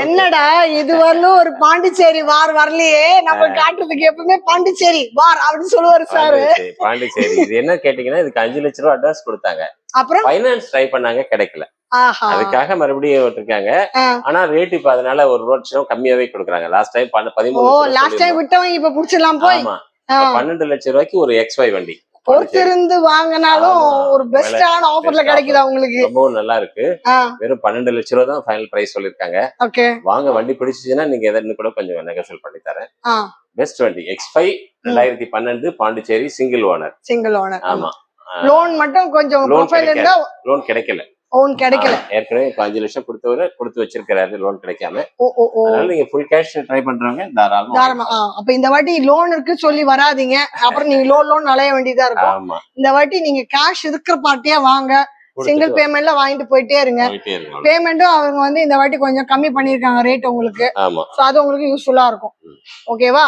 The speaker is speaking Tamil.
என்னடா இது ஒரு பாண்டிச்சேரி வார் வரலையே, நம்ம காட்டுறதுக்கு எப்பவுமே பாண்டிச்சேரி வார் அப்படின்னு சொல்லுவாரு சாரு. பாண்டிச்சேரி இது என்ன கேட்டீங்கன்னா, இதுக்கு 5 லட்சம் ரூபாய் அட்வான்ஸ் கொடுத்தாங்க. அப்புறம் ஃபைனான்ஸ் ட்ரை பண்ணாங்க, கிடைக்கல. அதுக்காக மறுபடியும் விட்டுருக்காங்க. ஆனா ரேட் இப்ப அதனால ஒரு லட்சம் கம்மியாவே கொடுக்குறாங்க. லாஸ்ட் டைம் 13 லாஸ்ட் டைம் விட்டவங்க இப்ப புடிச்சிடலாம் போய். ஆமா 12 லட்சம் ரூபாய்க்கு ஒரு XY வண்டி பொறுத்திருந்து வாங்கினாலும் ஒரு பெஸ்டான ஆஃபர்ல கிடைக்குதா உங்களுக்கு? ரொம்பவும் நல்லா இருக்கு. வெறும் 12 லட்சம் ரூபாய் தான் ஃபைனல் பிரைஸ் சொல்லிருக்காங்க. வாங்க, வண்டி பிடிச்சிச்சுன்னா நீங்க எதன்னு கூட கொஞ்சம் நெகோஷியேட் பண்ணி தரேன். பெஸ்ட் வண்டி X5 2012 பாண்டிச்சேரி சிங்கிள் ஓனர். ஆமா. லோன் மட்டும் கொஞ்சம் ப்ரொஃபைல் இருந்தா லோன் கிடைக்கல. ஏற்கனவே 5 லட்சம் கொடுத்து வச்சிருக்காரு, லோன் கிடைக்காம. அதனால நீங்க ஃபுல் கேஷ் ட்ரை பண்றவங்க தாராளமா. அப்ப இந்த வாட்டி லோன் இருக்கு சொல்லி வராதீங்க, அப்புறம் நீங்க லோன் அலைய வேண்டியதா இருக்கும். இந்த வாட்டி நீங்க கேஷ் இருக்கிற பார்ட்டியா வாங்க, சிங்கிள் பேமெண்ட்ல வாங்கிட்டு போயிட்டே இருங்க. பேமெண்ட்டும் அவங்க இந்த வாட்டி கொஞ்சம் கம்மி பண்ணிருக்காங்க ரேட் உங்களுக்கு. அது உங்களுக்கு யூஸ்ஃபுல்லா இருக்கும். ஓகேவா?